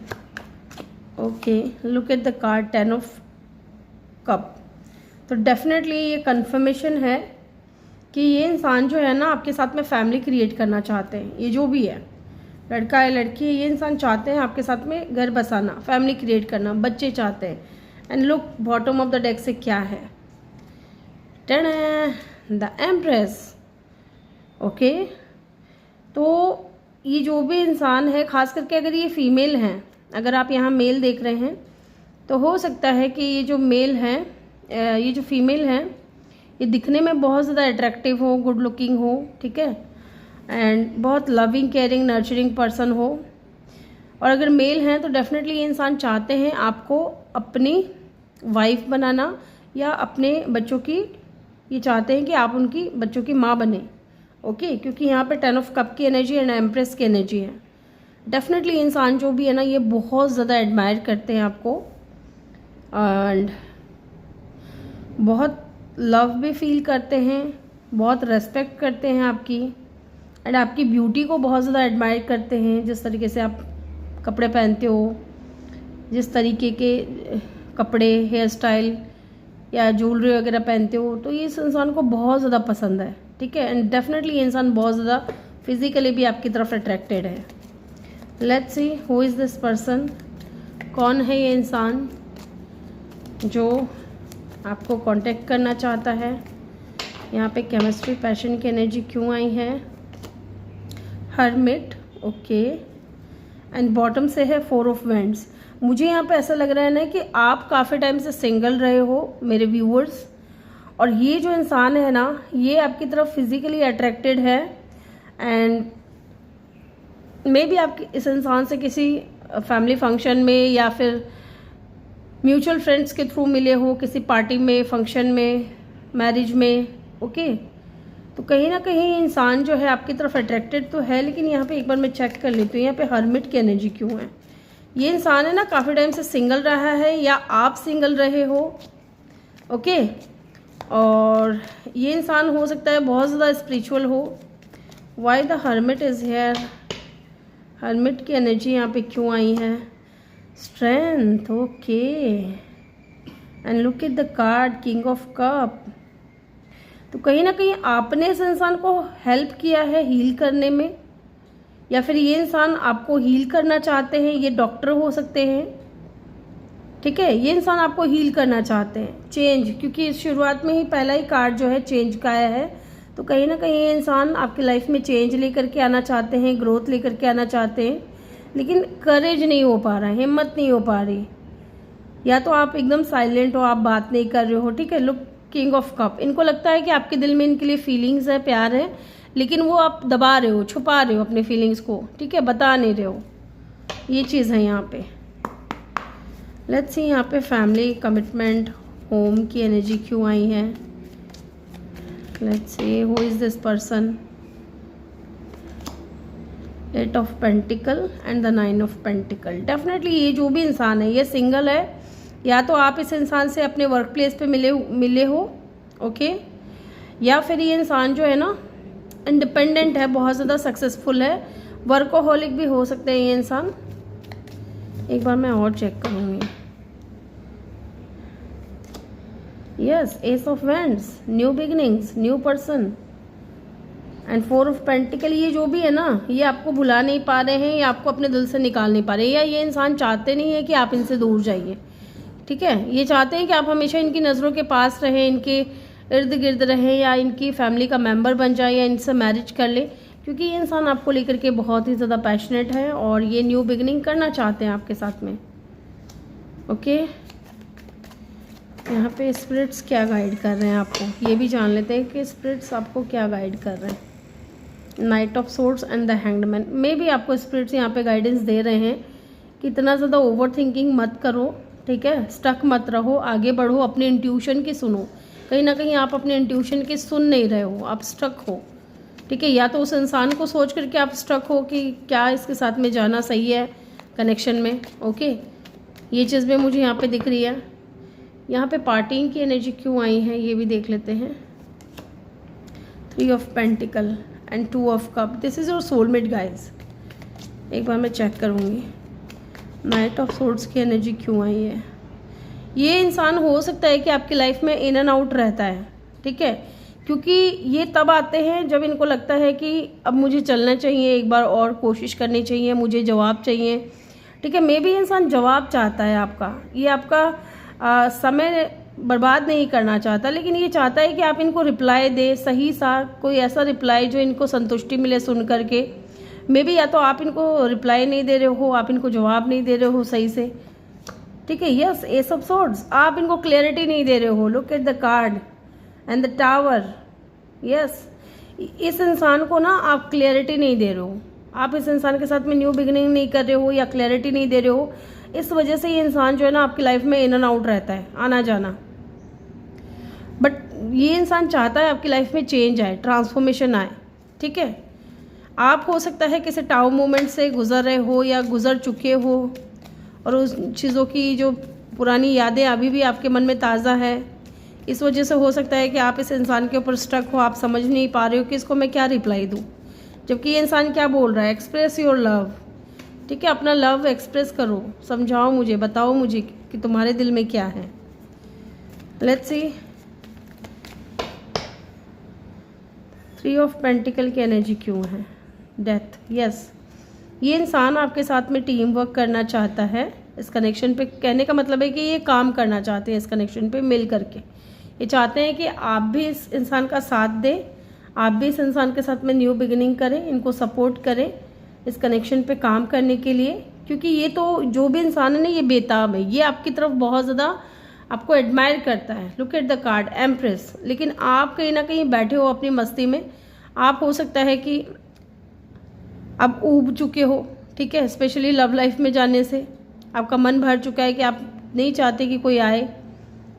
Okay, look at the card 10 of cup. तो डेफिनेटली ये कंफर्मेशन है कि ये इंसान जो है ना, आपके साथ में फैमिली क्रिएट करना चाहते हैं। ये जो भी है, लड़का है लड़की है, ये इंसान चाहते हैं आपके साथ में घर बसाना, फैमिली क्रिएट करना, बच्चे चाहते हैं। And look bottom of the deck से क्या है, द एम्प्रेस। ओके, तो ये जो भी इंसान है, खास करके अगर ये फीमेल हैं, अगर आप यहाँ मेल देख रहे हैं तो हो सकता है कि ये जो मेल हैं, ये जो फीमेल हैं, ये दिखने में बहुत ज़्यादा अट्रैक्टिव हो, गुड लुकिंग हो, ठीक है, एंड बहुत लविंग, केयरिंग, नर्चरिंग पर्सन हो। और अगर मेल हैं तो डेफिनेटली ये इंसान चाहते हैं आपको अपनी वाइफ बनाना या अपने बच्चों की, ये चाहते हैं कि आप उनकी बच्चों की माँ बने। ओके, क्योंकि यहाँ पे 10 ऑफ कप की एनर्जी एंड एम्प्रेस की एनर्जी है। डेफिनेटली इंसान जो भी है ना, ये बहुत ज़्यादा एडमायर करते हैं आपको एंड बहुत लव भी फील करते हैं, बहुत रेस्पेक्ट करते हैं आपकी एंड आपकी ब्यूटी को बहुत ज़्यादा एडमायर करते हैं। जिस तरीके से आप कपड़े पहनते हो, जिस तरीके के कपड़े, हेयर स्टाइल या ज्वेलरी वगैरह पहनते हो, तो ये इस इंसान को बहुत ज़्यादा पसंद है। ठीक है, एंड डेफिनेटली ये इंसान बहुत ज़्यादा फिजिकली भी आपकी तरफ अट्रैक्टेड है। Let's see who is this person. कौन है ये इंसान जो आपको कांटेक्ट करना चाहता है? यहाँ पे केमिस्ट्री, पैशन की एनर्जी क्यों आई है? हर्मिट, ओके, एंड बॉटम से है 4 ऑफ वैंड्स। मुझे यहाँ पे ऐसा लग रहा है ना कि आप काफ़ी टाइम से सिंगल रहे हो मेरे व्यूअर्स, और ये जो इंसान है ना, ये आपकी तरफ फिजिकली अट्रैक्टेड है एंड मे बी आप इस इंसान से किसी फैमिली फंक्शन में या फिर म्यूचुअल फ्रेंड्स के थ्रू मिले हो, किसी पार्टी में, फंक्शन में, मैरिज में। ओके, तो कहीं ना कहीं इंसान जो है आपकी तरफ अट्रैक्टेड तो है, लेकिन यहाँ पे एक बार मैं चेक कर लेती हूँ यहाँ पे हर्मिट की एनर्जी क्यों है। ये इंसान है ना काफ़ी टाइम से सिंगल रहा है या आप सिंगल रहे हो। ओके, और ये इंसान हो सकता है बहुत ज़्यादा स्पिरिचुअल हो। Why the hermit is here? Hermit की एनर्जी यहाँ पे क्यों आई है? Strength, okay, and look at the card king of cup. तो कहीं ना कहीं आपने इस इंसान को हेल्प किया है हील करने में, या फिर ये इंसान आपको हील करना चाहते हैं। ये डॉक्टर हो सकते हैं, ठीक है, ये इंसान आपको हील करना चाहते हैं। चेंज, क्योंकि इस शुरुआत में ही पहला ही कार्ड जो है चेंज का आया है, तो कहीं ना कहीं ये इंसान आपकी लाइफ में चेंज लेकर के आना चाहते हैं, ग्रोथ लेकर के आना चाहते हैं, लेकिन करेज नहीं हो पा रहा है, हिम्मत नहीं हो पा रही, या तो आप एकदम साइलेंट हो, आप बात नहीं कर रहे हो। ठीक है, लुक किंग ऑफ कप। इनको लगता है कि आपके दिल में इनके लिए फीलिंग्स है, प्यार है, लेकिन वो आप दबा रहे हो, छुपा रहे हो अपने फीलिंग्स को। ठीक है, बता नहीं रहे हो, ये चीज़ है यहाँ पे। लेट्स सी यहाँ पे फैमिली, कमिटमेंट, होम की एनर्जी क्यों आई है? Let's see who is this person. 8 of pentacle and the 9 of pentacle. Definitely ये जो भी इंसान है, ये सिंगल है, या तो आप इस इंसान से अपने वर्क प्लेस पे मिले हो, ओके, या फिर ये इंसान जो है ना इंडिपेंडेंट है, बहुत ज़्यादा सक्सेसफुल है, वर्कोहॉलिक भी हो सकते हैं ये इंसान। एक बार मैं और चेक करूँगी। Yes, S of wands, new beginnings, new person and 4 of pentacle. ये जो भी है ना, ये आपको भुला नहीं पा रहे हैं या आपको अपने दिल से निकाल नहीं पा रहे, या ये इंसान चाहते नहीं है कि आप इनसे दूर जाइए। ठीक है, ये चाहते हैं कि आप हमेशा इनकी नज़रों के पास रहें, इनके इर्द गिर्द रहें, या इनकी फैमिली का मेंबर बन जाए, या इनसे मैरिज कर ले, क्योंकि ये इंसान आपको लेकर के बहुत ही ज़्यादा पैशनेट है और ये न्यू बिगिनिंग करना चाहते हैं आपके साथ में। ओके, यहाँ पे स्पिरिट्स क्या गाइड कर रहे हैं आपको, ये भी जान लेते हैं कि स्पिरिट्स आपको क्या गाइड कर रहे हैं। Knight of swords and the hanged man. मे भी आपको स्पिरिट्स यहाँ पे गाइडेंस दे रहे हैं कि इतना ज़्यादा ओवर थिंकिंग मत करो, ठीक है, स्टक मत रहो, आगे बढ़ो, अपने इंट्यूशन की सुनो। कहीं ना कहीं आप अपने इंट्यूशन की सुन नहीं रहे हो, आप स्टक हो। ठीक है, या तो उस इंसान को सोच करके आप स्टक हो कि क्या इसके साथ में जाना सही है कनेक्शन में। ओके, ये चीज़ भी मुझे यहाँ पे दिख रही है। यहाँ पे पार्टिंग की एनर्जी क्यों आई है ये भी देख लेते हैं। 3 of pentacle and 2 of cup. This is your soulmate guys. एक बार मैं चेक करूँगी नाइट ऑफ सोर्ड्स की एनर्जी क्यों आई है। ये इंसान हो सकता है कि आपकी लाइफ में इन एंड आउट रहता है, ठीक है, क्योंकि ये तब आते हैं जब इनको लगता है कि अब मुझे चलना चाहिए, एक बार और कोशिश करनी चाहिए, मुझे जवाब चाहिए। ठीक है, मे भी इंसान जवाब चाहता है आपका, ये आपका समय बर्बाद नहीं करना चाहता, लेकिन ये चाहता है कि आप इनको रिप्लाई दे, सही सा कोई ऐसा रिप्लाई जो इनको संतुष्टि मिले सुन करके। मे बी या तो आप इनको रिप्लाई नहीं दे रहे हो, आप इनको जवाब नहीं दे रहे हो सही से। ठीक है, यस, एस ऑफ सोर्ड्स, आप इनको क्लैरिटी नहीं दे रहे हो। Look at the card and the tower. Yes, इस इंसान को ना आप क्लैरिटी नहीं दे रहे हो। आप इस इंसान के साथ में न्यू बिगिनिंग नहीं कर रहे हो या क्लैरिटी नहीं दे रहे हो, इस वजह से ये इंसान जो है ना आपकी लाइफ में इन एंड आउट रहता है, आना जाना। बट ये इंसान चाहता है आपकी लाइफ में चेंज आए, ट्रांसफॉर्मेशन आए, ठीक है। आप हो सकता है किसी टाउ मोमेंट से गुजर रहे हो या गुजर चुके हो और उस चीज़ों की जो पुरानी यादें अभी भी आपके मन में ताज़ा है। इस वजह से हो सकता है कि आप इस इंसान के ऊपर स्टक हो, आप समझ नहीं पा रहे हो कि इसको मैं क्या रिप्लाई दूँ, जबकि ये इंसान क्या बोल रहा है, एक्सप्रेस योर लव, ठीक है। अपना लव एक्सप्रेस करो, समझाओ मुझे, बताओ मुझे कि तुम्हारे दिल में क्या है। लेट्स सी 3 ऑफ पेंटिकल की एनर्जी क्यों है, डेथ। यस, ये इंसान आपके साथ में टीम वर्क करना चाहता है इस कनेक्शन पे। कहने का मतलब है कि ये काम करना चाहते हैं इस कनेक्शन पे मिल करके। ये चाहते हैं कि आप भी इस इंसान का साथ दें, आप भी इस इंसान के साथ में न्यू बिगिनिंग करें, इनको सपोर्ट करें इस कनेक्शन पे काम करने के लिए। क्योंकि ये तो जो भी इंसान है ना, ये बेताब है, ये आपकी तरफ बहुत ज़्यादा आपको एडमायर करता है। Look at the card empress. लेकिन आप कहीं ना कहीं बैठे हो अपनी मस्ती में। आप हो सकता है कि आप ऊब चुके हो, ठीक है, स्पेशली लव लाइफ में जाने से आपका मन भर चुका है कि आप नहीं चाहते कि कोई आए,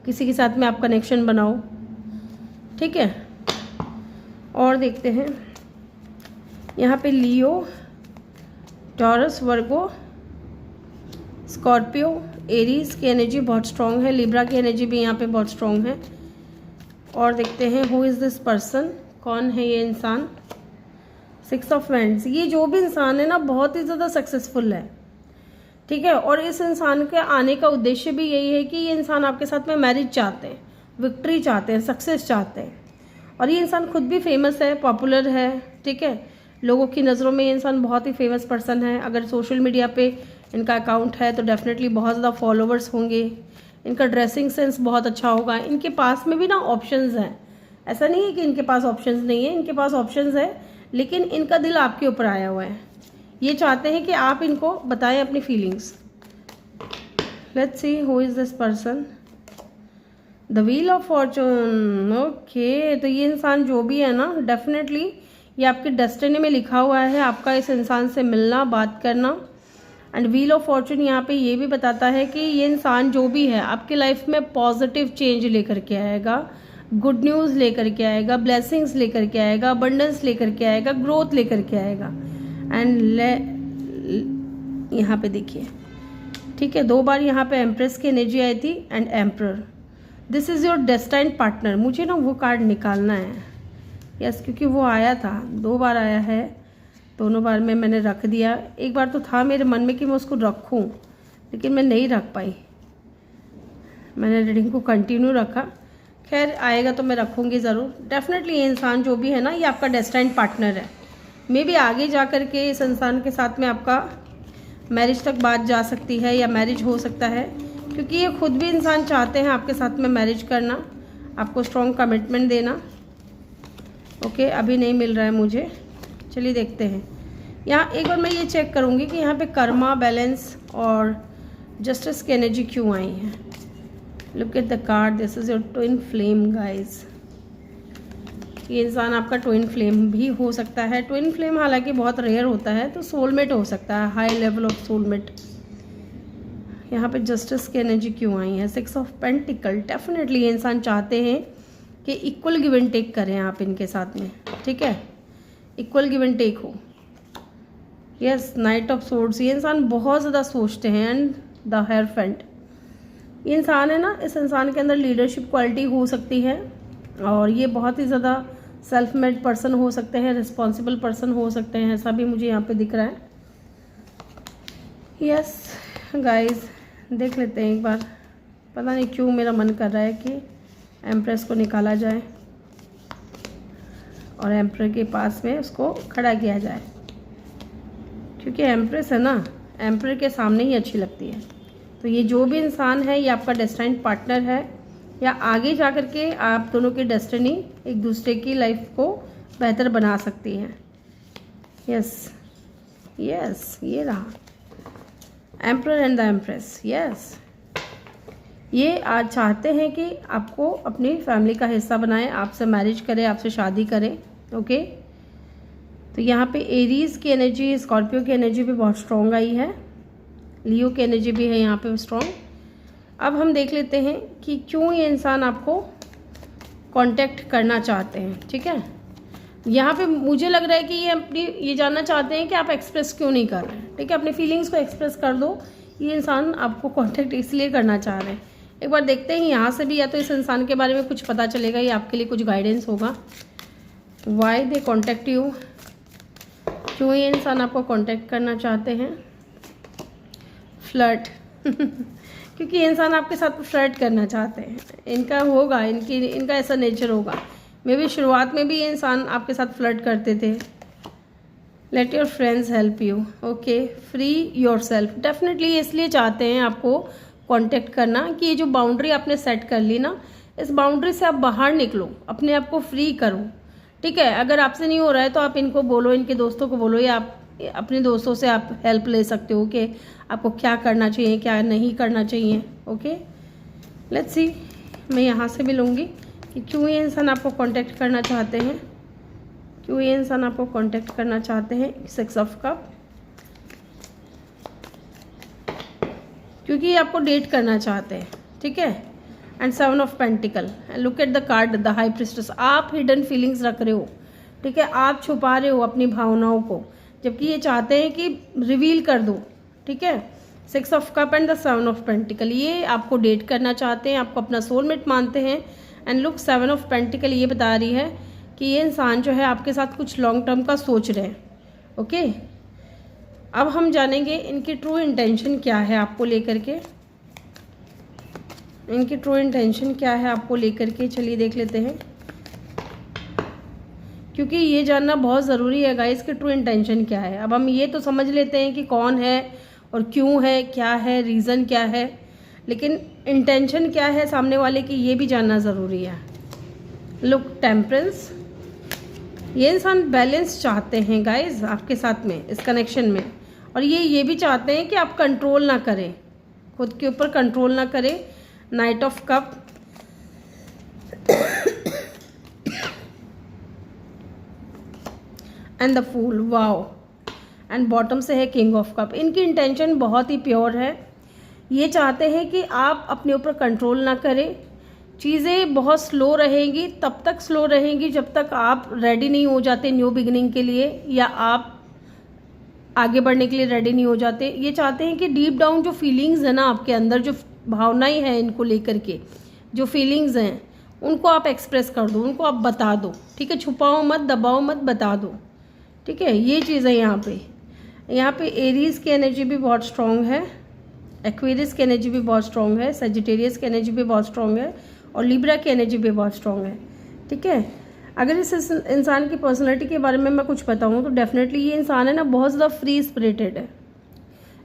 किसी के साथ में आप कनेक्शन बनाओ, ठीक है। और देखते हैं यहाँ पे लियो, टॉरस, वर्गो, स्कॉर्पियो, एरीज की एनर्जी बहुत स्ट्रॉन्ग है। लिब्रा की एनर्जी भी यहाँ पे बहुत स्ट्रॉन्ग है। और देखते हैं हु इज़ दिस पर्सन, कौन है ये इंसान। 6 ऑफ वैंड्स। ये जो भी इंसान है ना बहुत ही ज़्यादा सक्सेसफुल है, ठीक है। और इस इंसान के आने का उद्देश्य भी यही है कि ये इंसान आपके साथ में मैरिज चाहते हैं, विक्ट्री चाहते हैं, सक्सेस चाहते हैं। और ये इंसान खुद भी फेमस है, पॉपुलर है, ठीक है। लोगों की नज़रों में ये इंसान बहुत ही फेमस पर्सन है। अगर सोशल मीडिया पे इनका अकाउंट है तो डेफिनेटली बहुत ज़्यादा फॉलोवर्स होंगे। इनका ड्रेसिंग सेंस बहुत अच्छा होगा। इनके पास में भी ना ऑप्शंस हैं, ऐसा नहीं है कि इनके पास ऑप्शंस नहीं है, इनके पास ऑप्शंस है, लेकिन इनका दिल आपके ऊपर आया हुआ है। ये चाहते हैं कि आप इनको बताएं अपनी feelings. Let's see who is this person, the wheel of Fortune. Okay, तो ये इंसान जो भी है ना, डेफिनेटली ये आपके डेस्टिनी में लिखा हुआ है आपका इस इंसान से मिलना, बात करना। एंड व्हील ऑफ फॉर्चून यहाँ पे ये भी बताता है कि ये इंसान जो भी है आपकी लाइफ में पॉजिटिव चेंज लेकर के आएगा, गुड न्यूज़ लेकर के आएगा, ब्लेसिंग्स लेकर के आएगा, अबंडेंस लेकर के आएगा, ग्रोथ लेकर के आएगा। एंड यहाँ पे देखिए, ठीक है, 2 बार यहाँ पे एम्प्रेस की एनर्जी आई थी and emperor. This is your destined partner. मुझे ना वो कार्ड निकालना है, यस, क्योंकि वो आया था, 2 बार आया है, दोनों बार में मैंने रख दिया। एक बार तो था मेरे मन में कि मैं उसको रखूं, लेकिन मैं नहीं रख पाई, मैंने रीडिंग को कंटिन्यू रखा। खैर आएगा तो मैं रखूंगी ज़रूर। डेफिनेटली ये इंसान जो भी है ना, ये आपका डेस्टाइन्ड पार्टनर है। मे भी आगे जा कर के इस इंसान के साथ में आपका मैरिज तक बात जा सकती है या मैरिज हो सकता है, क्योंकि ये खुद भी इंसान चाहते हैं आपके साथ में मैरिज करना, आपको स्ट्रॉन्ग कमिटमेंट देना। ओके, अभी नहीं मिल रहा है मुझे, चलिए देखते हैं। यहाँ एक बार मैं ये चेक करूँगी कि यहाँ पे कर्मा, बैलेंस और जस्टिस की एनर्जी क्यों आई है। Look at the card, this is your twin flame guys. ये इंसान आपका ट्विन फ्लेम भी हो सकता है। ट्विन फ्लेम हालांकि बहुत रेयर होता है, तो सोलमेट हो सकता है, हाई लेवल ऑफ सोलमेट। यहाँ पे जस्टिस की एनर्जी क्यों आई है। 6 ऑफ पेंटिकल। डेफिनेटली ये इंसान चाहते हैं कि इक्वल गिव एंड टेक करें आप इनके साथ में, ठीक है, इक्वल गिव एंड टेक हो। Yes, knight of swords. ये इंसान बहुत ज़्यादा सोचते हैं। And the hierophant. ये इंसान है ना, इस इंसान के अंदर लीडरशिप क्वालिटी हो सकती है और ये बहुत ही ज़्यादा सेल्फ मेड पर्सन हो सकते हैं, रिस्पॉन्सिबल पर्सन हो सकते हैं, ऐसा भी मुझे यहाँ पे दिख रहा है। यस गाइस, देख लेते हैं एक बार। पता नहीं क्यों मेरा मन कर रहा है कि एम्प्रेस को निकाला जाए और एम्प्रेस के पास में उसको खड़ा किया जाए, क्योंकि एम्प्रेस है ना, एम्प्रेस के सामने ही अच्छी लगती है। तो ये जो भी इंसान है, ये आपका डेस्टाइन्ड पार्टनर है, या आगे जा कर के आप दोनों की डेस्टिनी एक दूसरे की लाइफ को बेहतर बना सकती है। यस यस, ये रहा emperor and the empress. Yes, ये आज चाहते हैं कि आपको अपनी फैमिली का हिस्सा बनाएं, आपसे मैरिज करें, आपसे शादी करें। ओके, तो यहाँ पे एरीज की एनर्जी, स्कॉर्पियो की एनर्जी भी बहुत स्ट्रॉन्ग आई है, लियो की एनर्जी भी है यहाँ पे स्ट्रॉन्ग। अब हम देख लेते हैं कि क्यों ये इंसान आपको कांटेक्ट करना चाहते हैं। ठीक है, यहाँ पे मुझे लग रहा है कि ये जानना चाहते हैं कि आप एक्सप्रेस क्यों नहीं कर रहे हैं। ठीक है, अपनी फीलिंग्स को एक्सप्रेस कर दो। ये इंसान आपको कांटेक्ट इसलिए करना चाह रहे हैं। एक बार देखते हैं यहाँ से भी, या तो इस इंसान के बारे में कुछ पता चलेगा या आपके लिए कुछ गाइडेंस होगा। वाई दे कॉन्टेक्ट यू, क्यों ये इंसान आपको कांटेक्ट करना चाहते हैं। फ्लर्ट क्योंकि ये इंसान आपके साथ फ्लर्ट करना चाहते हैं, इनका होगा, इनका ऐसा नेचर होगा। मे बी शुरुआत में भी ये इंसान आपके साथ फ्लर्ट करते थे। Let your friends help you, okay, free your self. Definitely इसलिए चाहते हैं आपको कांटेक्ट करना कि ये जो बाउंड्री आपने सेट कर ली ना, इस बाउंड्री से आप बाहर निकलो, अपने आप को फ्री करो। ठीक है, अगर आपसे नहीं हो रहा है तो आप इनको बोलो, इनके दोस्तों को बोलो, या आप अपने दोस्तों से आप हेल्प ले सकते हो कि आपको क्या करना चाहिए, क्या नहीं करना चाहिए। ओके, लेट्स सी, मैं यहाँ से भी लूँगी कि क्यों ये इंसान आपको कांटेक्ट करना चाहते हैं, क्यों ये इंसान आपको कांटेक्ट करना चाहते हैं। 6 ऑफ कप, क्योंकि ये आपको डेट करना चाहते हैं। ठीक है, and 7 of pentacle, look at the card, the high priestess. आप हिडन फीलिंग्स रख रहे हो। ठीक है, आप छुपा रहे हो अपनी भावनाओं को, जबकि ये चाहते हैं कि रिवील कर दो। ठीक है, 6 of cup and the 7 of pentacle, ये आपको डेट करना चाहते हैं, आपको अपना सोलमेट मानते हैं। एंड लुक 7 ऑफ पेंटिकल ये बता रही है कि ये इंसान जो है आपके साथ कुछ लॉन्ग टर्म का सोच रहे हैं। ओके, अब हम जानेंगे इनकी ट्रू इंटेंशन क्या है आपको लेकर के। इनकी ट्रू इंटेंशन क्या है आपको लेकर के, चलिए देख लेते हैं, क्योंकि ये जानना बहुत ज़रूरी है गाइस कि ट्रू इंटेंशन क्या है। अब हम ये तो समझ लेते हैं कि कौन है और क्यों है, क्या है, रीज़न क्या है, लेकिन इंटेंशन क्या है सामने वाले की, ये भी जानना ज़रूरी है। लुक टेम्परेंस, ये इंसान बैलेंस चाहते हैं गाइस आपके साथ में, इस कनेक्शन में। और ये भी चाहते हैं कि आप कंट्रोल ना करें, खुद के ऊपर कंट्रोल ना करें। Knight of cup, and the fool, wow, and bottom से है किंग ऑफ कप। इनकी इंटेंशन बहुत ही प्योर है। ये चाहते हैं कि आप अपने ऊपर कंट्रोल ना करें, चीज़ें बहुत स्लो रहेंगी, तब तक स्लो रहेंगी जब तक आप रेडी नहीं हो जाते न्यू बिगिनिंग के लिए, या आप आगे बढ़ने के लिए रेडी नहीं हो जाते। ये चाहते हैं कि डीप डाउन जो फीलिंग्स है ना आपके अंदर, जो भावनाएं हैं इनको लेकर के, जो फीलिंग्स हैं उनको आप एक्सप्रेस कर दो, उनको आप बता दो। ठीक है, छुपाओ मत, दबाओ मत, बता दो। ठीक है, ये चीज़ है यहाँ पे एरीज की एनर्जी भी बहुत स्ट्रॉन्ग है, एक्वेरियस की एनर्जी भी बहुत स्ट्रॉन्ग है, सजिटेरियस की एनर्जी भी बहुत स्ट्रॉन्ग है, और लिब्रा की एनर्जी भी बहुत स्ट्रॉन्ग है। ठीक है, अगर इस इंसान की पर्सनैलिटी के बारे में मैं कुछ बताऊँ तो डेफिनेटली ये इंसान है ना बहुत ज़्यादा फ्री स्पिरिटेड है।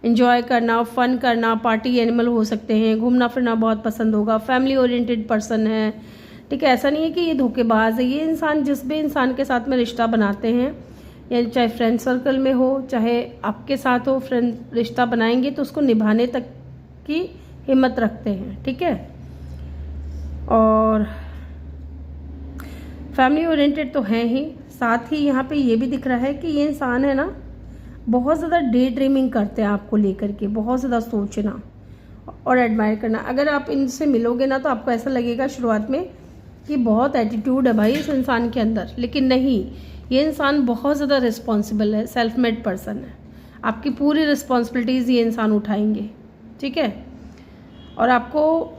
इंजॉय करना, फन करना, पार्टी एनिमल हो सकते हैं, घूमना फिरना बहुत पसंद होगा, फैमिली ओरिएंटेड पर्सन है। ठीक है, ऐसा नहीं है कि ये धोखेबाज है। ये इंसान जिस भी इंसान के साथ में रिश्ता बनाते हैं, या चाहे फ्रेंड सर्कल में हो, चाहे आपके साथ हो, फ्रेंड रिश्ता बनाएंगे तो उसको निभाने तक की हिम्मत रखते हैं। ठीक है, और फैमिली ओरिएंटेड तो हैं ही, साथ ही यहाँ पे ये भी दिख रहा है कि ये इंसान है ना बहुत ज़्यादा डे ड्रीमिंग करते हैं आपको लेकर के, बहुत ज़्यादा सोचना और एडमायर करना। अगर आप इनसे मिलोगे ना तो आपको ऐसा लगेगा शुरुआत में कि बहुत एटीट्यूड है भाई इस इंसान के अंदर, लेकिन नहीं, ये इंसान बहुत ज़्यादा रिस्पॉन्सिबल है, सेल्फ मेड पर्सन है। आपकी पूरी रिस्पॉन्सिबिलिटीज़ ये इंसान उठाएंगे। ठीक है, और आपको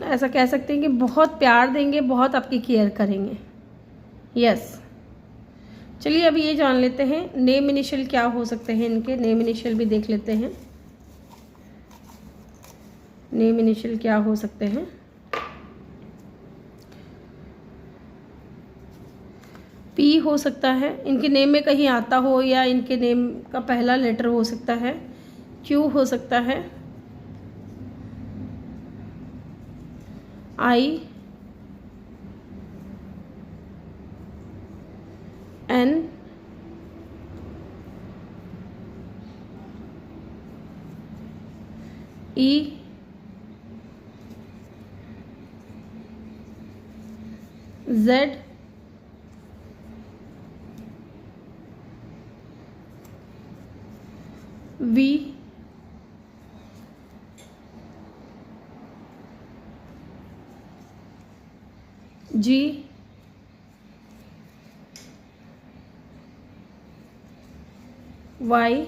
ऐसा कह सकते हैं कि बहुत प्यार देंगे, बहुत आपकी केयर करेंगे। यस, चलिए अभी ये जान लेते हैं नेम इनिशियल क्या हो सकते हैं इनके। नेम इनिशियल भी देख लेते हैं, नेम इनिशियल क्या हो सकते हैं। पी हो सकता है, इनके नेम में कहीं आता हो, या इनके नेम का पहला लेटर हो सकता है। क्यू हो सकता है, आई, एन, ई, जेड, जी, वाई,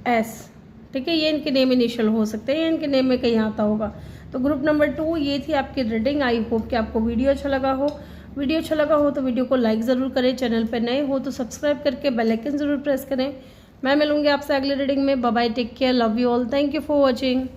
एस। ठीक है, ये इनके नेम इनिशियल हो सकते हैं, इनके नेम में कहीं आता होगा। तो ग्रुप नंबर 2 ये थी आपकी रीडिंग। आई होप कि आपको वीडियो अच्छा लगा हो। वीडियो अच्छा लगा हो तो वीडियो को लाइक ज़रूर करें, चैनल पर नए हो तो सब्सक्राइब करके बेल आइकन ज़रूर प्रेस करें। मैं मिलूंगी आपसे अगले रीडिंग में। Bye bye, take care, love you all, thank you for watching.